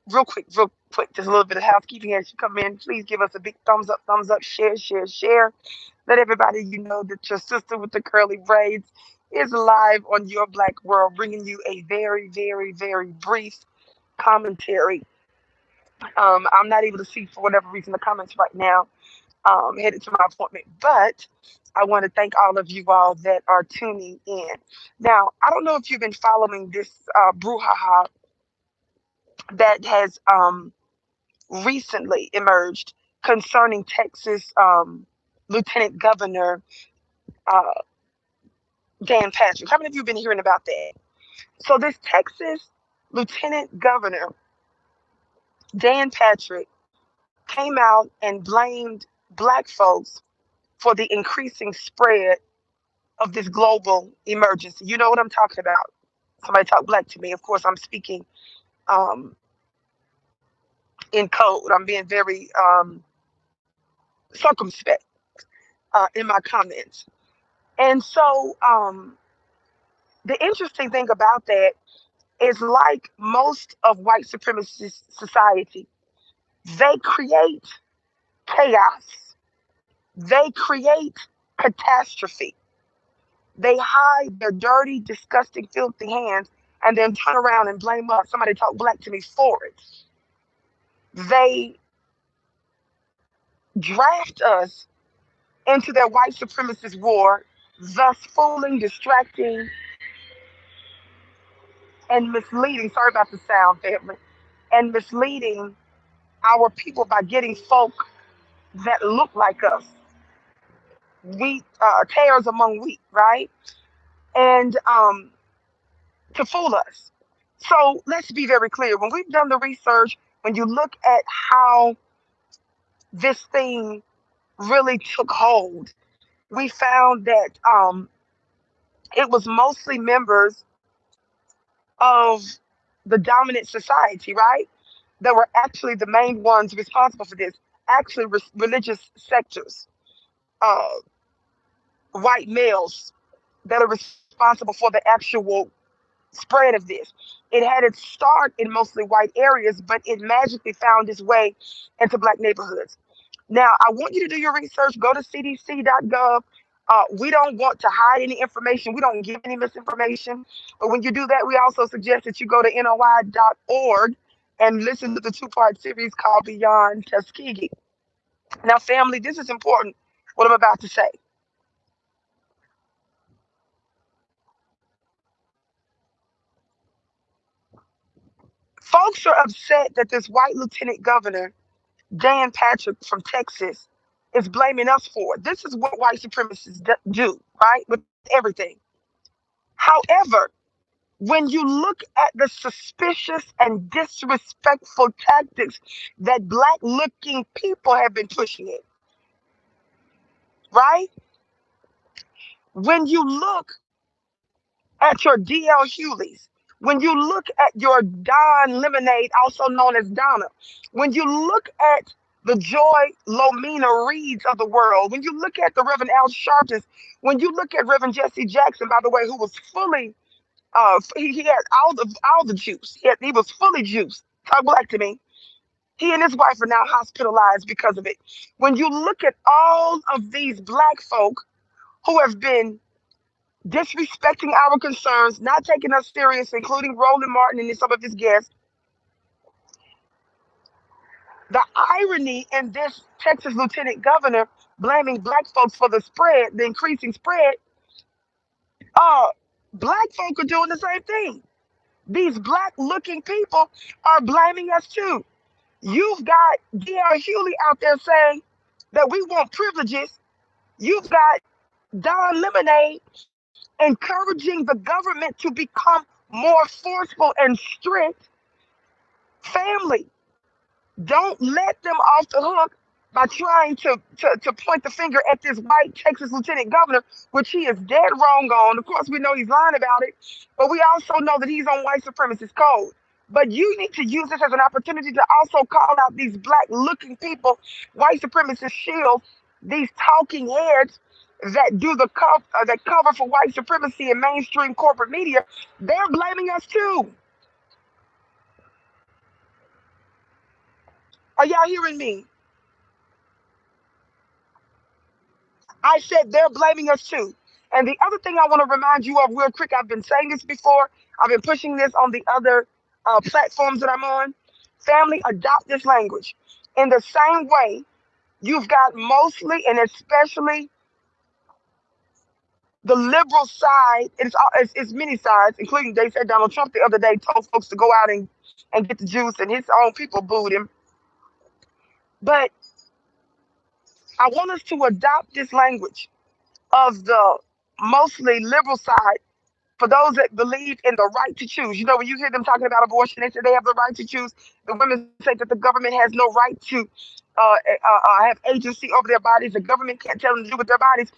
Real quick, just a little bit of housekeeping as you come in. Please give us a big thumbs up, share, share, share. Let everybody you know that your sister with the curly braids is live on Your Black World, bringing you a very, very, very brief commentary. I'm not able to see for whatever reason the comments right now. Headed to my appointment, but I want to thank all of you all that are tuning in. Now, I don't know if you've been following this brouhaha that has recently emerged concerning Texas Lieutenant Governor uh, Dan Patrick. How many of you have been hearing about that? So this Texas Lieutenant Governor Dan Patrick came out and blamed Black folks for the increasing spread of this global emergency. You know what I'm talking about. Somebody talk Black to me. Of course, I'm speaking um, in code. I'm being very circumspect in my comments. And so the interesting thing about that is, like most of white supremacist society, they create chaos. They create catastrophe. They hide their dirty, disgusting, filthy hands and then turn around and blame us. Somebody talk Black to me for it. They draft us into their white supremacist war, thus fooling, distracting, and misleading. Sorry about the sound, family. And misleading our people by getting folk that look like us, wheat, tares among wheat, right? And to fool us. So let's be very clear. When we've done the research, when you look at how this thing really took hold, we found that it was mostly members of the dominant society, right? That were actually the main ones responsible for this, actually religious sectors, uh, white males that are responsible for the actual spread of this. It had its start in mostly white areas, but it magically found its way into Black neighborhoods. Now, I want you to do your research. Go to cdc.gov. We don't want to hide any information. We don't give any misinformation. But when you do that, we also suggest that you go to noi.org and listen to the two-part series called Beyond Tuskegee. Now, family, this is important, what I'm about to say. Folks are upset that this white lieutenant governor, Dan Patrick from Texas, is blaming us for it. This is what white supremacists do, right? With everything. However, when you look at the suspicious and disrespectful tactics that Black looking people have been pushing it, right? When you look at your D.L. Hughley's, when you look at your Don Lemonade, also known as Donna, when you look at the Joy Lomina Reeds of the world, when you look at the Reverend Al Sharptons, when you look at Reverend Jesse Jackson, by the way, who was fully, he had all the juice. He was fully juiced. Talk Black to me. He and his wife are now hospitalized because of it. When you look at all of these Black folk who have been disrespecting our concerns, not taking us serious, including Roland Martin and some of his guests. The irony in this Texas lieutenant governor blaming Black folks for the spread, the increasing spread, uh, Black folk are doing the same thing. These Black looking people are blaming us too. You've got D.L. Hughley out there saying that we want privileges. You've got Don Lemonade encouraging the government to become more forceful and strict. Family, don't let them off the hook by trying to point the finger at this white Texas lieutenant governor, which he is dead wrong on. Of course, we know he's lying about it, but we also know that he's on white supremacist code. But you need to use this as an opportunity to also call out these Black looking people, white supremacist shields, these talking heads that do the that cover for white supremacy in mainstream corporate media. They're blaming us too. Are y'all hearing me? I said they're blaming us too. And the other thing I want to remind you of real quick, I've been saying this before, I've been pushing this on the other platforms that I'm on. Family, adopt this language. In the same way, you've got mostly and especially the liberal side, it's many sides, including they said Donald Trump the other day told folks to go out and get the juice, and his own people booed him. But I want us to adopt this language of the mostly liberal side for those that believe in the right to choose. You know, when you hear them talking about abortion, they say they have the right to choose. The women say that the government has no right to have agency over their bodies. The government can't tell them to do with their bodies.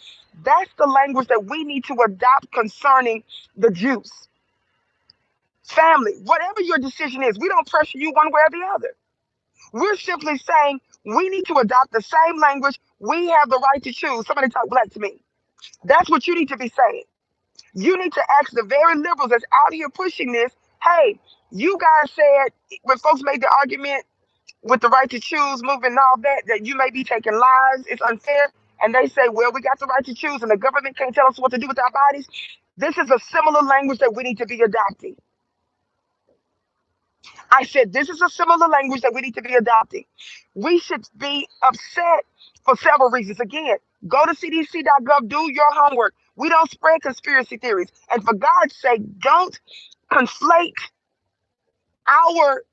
That's the language that we need to adopt concerning the Jews. Family, whatever your decision is, we don't pressure you one way or the other. We're simply saying we need to adopt the same language. We have the right to choose. Somebody talk black to me. That's what you need to be saying. You need to ask the very liberals that's out here pushing this. Hey, you guys said when folks made the argument with the right to choose movement and all that, that you may be taking lives, it's unfair. And they say, well, we got the right to choose and the government can't tell us what to do with our bodies. This is a similar language that we need to be adopting. I said, this is a similar language that we need to be adopting. We should be upset for several reasons. Again, go to cdc.gov, do your homework. We don't spread conspiracy theories. And for God's sake, don't conflate our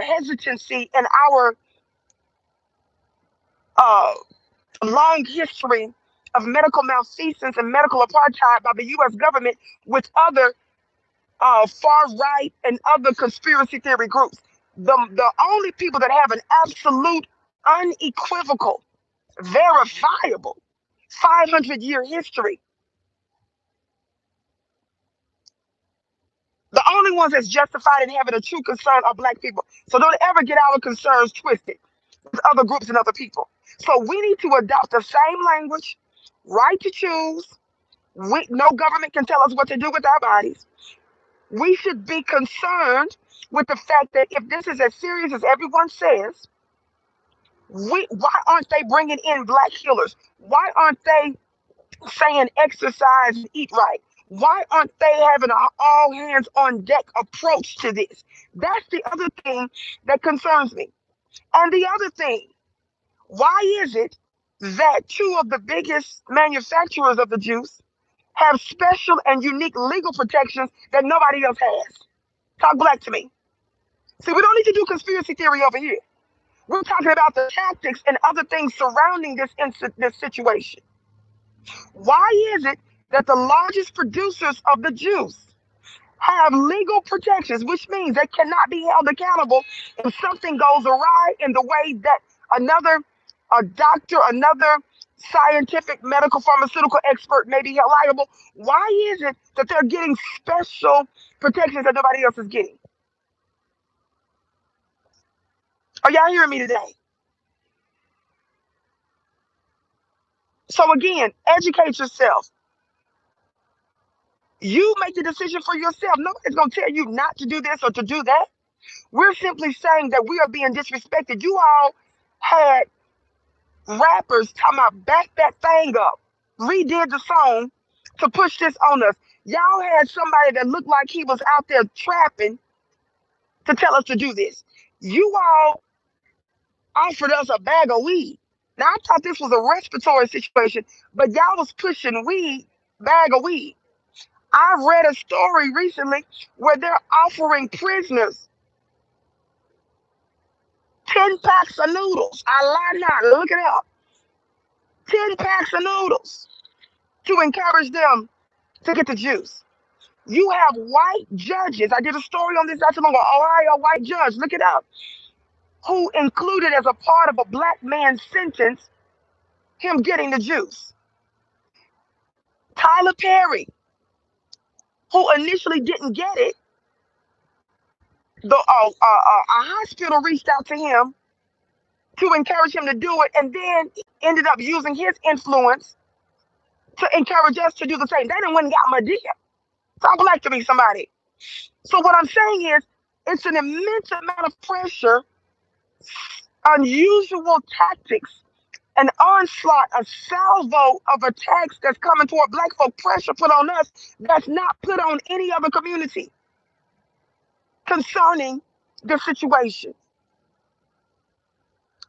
hesitancy and our uh, long history of medical malfeasance and medical apartheid by the U.S. government with other far right and other conspiracy theory groups. The only people that have an absolute, unequivocal, verifiable 500-year history, the only ones that's justified in having a true concern are black people. So don't ever get our concerns twisted with other groups and other people. So we need to adopt the same language, right to choose. No government can tell us what to do with our bodies. We should be concerned with the fact that if this is as serious as everyone says, why aren't they bringing in black healers? Why aren't they saying exercise and eat right? Why aren't they having an all hands on deck approach to this? That's the other thing that concerns me. And the other thing, why is it that two of the biggest manufacturers of the juice have special and unique legal protections that nobody else has? Talk black to me. See, we don't need to do conspiracy theory over here. We're talking about the tactics and other things surrounding this situation. Why is it that the largest producers of the juice have legal protections, which means they cannot be held accountable if something goes awry in the way that a doctor, another scientific, medical, pharmaceutical expert may be held liable? Why is it that they're getting special protections that nobody else is getting? Are y'all hearing me today? So again, educate yourself. You make the decision for yourself. Nobody's going to tell you not to do this or to do that. We're simply saying that we are being disrespected. You all had rappers talking about back that thing up, redid the song to push this on us. Y'all had somebody that looked like he was out there trapping to tell us to do this. You all offered us a bag of weed. Now, I thought this was a respiratory situation, but y'all was pushing bag of weed. I read a story recently where they're offering prisoners 10 packs of noodles. I lie not, look it up. 10 packs of noodles to encourage them to get the juice. You have white judges. I did a story on this not too long ago. Ohio white judge, look it up, who included as a part of a black man's sentence him getting the juice. Tyler Perry, who initially didn't get it, a hospital reached out to him to encourage him to do it, and then ended up using his influence to encourage us to do the same. They didn't win and got Medea. Talk black to me, somebody. So what I'm saying is, it's an immense amount of pressure unusual tactics, an onslaught, a salvo of attacks that's coming toward black folk, pressure put on us that's not put on any other community concerning the situation.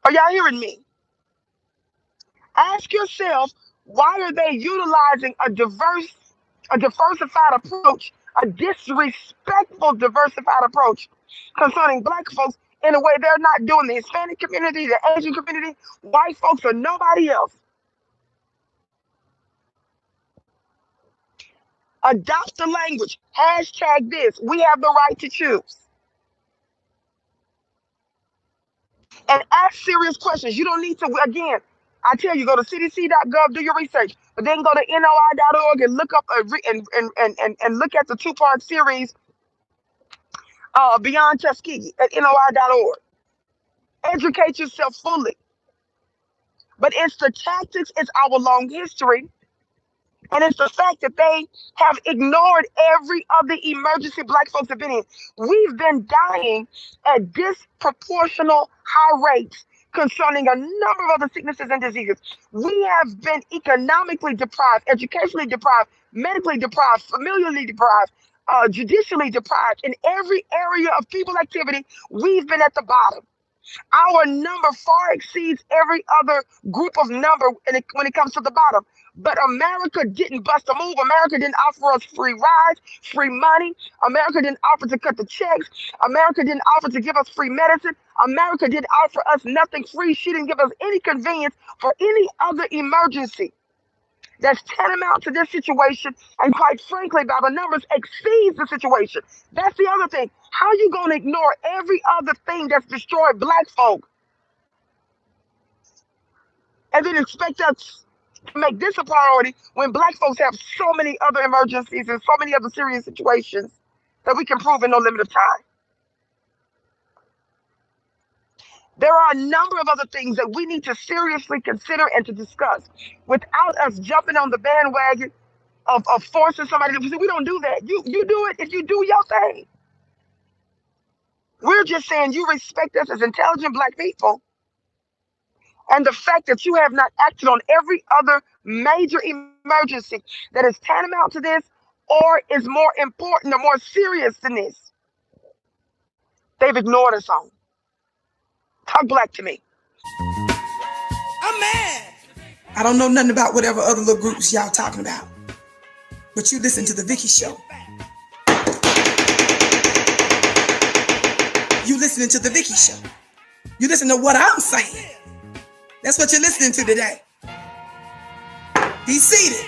Are y'all hearing me? Ask yourself, why are they utilizing a diversified approach, a disrespectful diversified approach concerning black folks in a way they're not doing the Hispanic community, the Asian community, white folks, or nobody else? Adopt the language. Hashtag this. We have the right to choose. And ask serious questions. You don't need to, again, I tell you, go to cdc.gov, do your research, but then go to noi.org and look up and look at the two-part series, Beyond Tuskegee at noi.org. Educate yourself fully. But it's the tactics, it's our long history, and it's the fact that they have ignored every other emergency black folks have been in. We've been dying at disproportional high rates concerning a number of other sicknesses and diseases. We have been economically deprived, educationally deprived, medically deprived, familially deprived, judicially deprived. In every area of people activity, we've been at the bottom. Our number far exceeds every other group of number when it comes to the bottom. But America didn't bust a move. America didn't offer us free rides, free money. America didn't offer to cut the checks. America didn't offer to give us free medicine. America didn't offer us nothing free. She didn't give us any convenience for any other emergency that's tantamount to this situation, and quite frankly, by the numbers, exceeds the situation. That's the other thing. How you gonna ignore every other thing that's destroyed black folk and then expect us to make this a priority when black folks have so many other emergencies and so many other serious situations that we can prove in no limit of time? There are a number of other things that we need to seriously consider and to discuss without us jumping on the bandwagon of forcing somebody to. We don't do that. You do it if you do your thing. We're just saying you respect us as intelligent black people, and the fact that you have not acted on every other major emergency that is tantamount to this or is more important or more serious than this, they've ignored us on. Talk black to me. I'm mad. I don't know nothing about whatever other little groups y'all talking about, but you listen to the Vicki Show. You listening to the Vicki Show. You listen to what I'm saying. That's what you're listening to today. Be seated.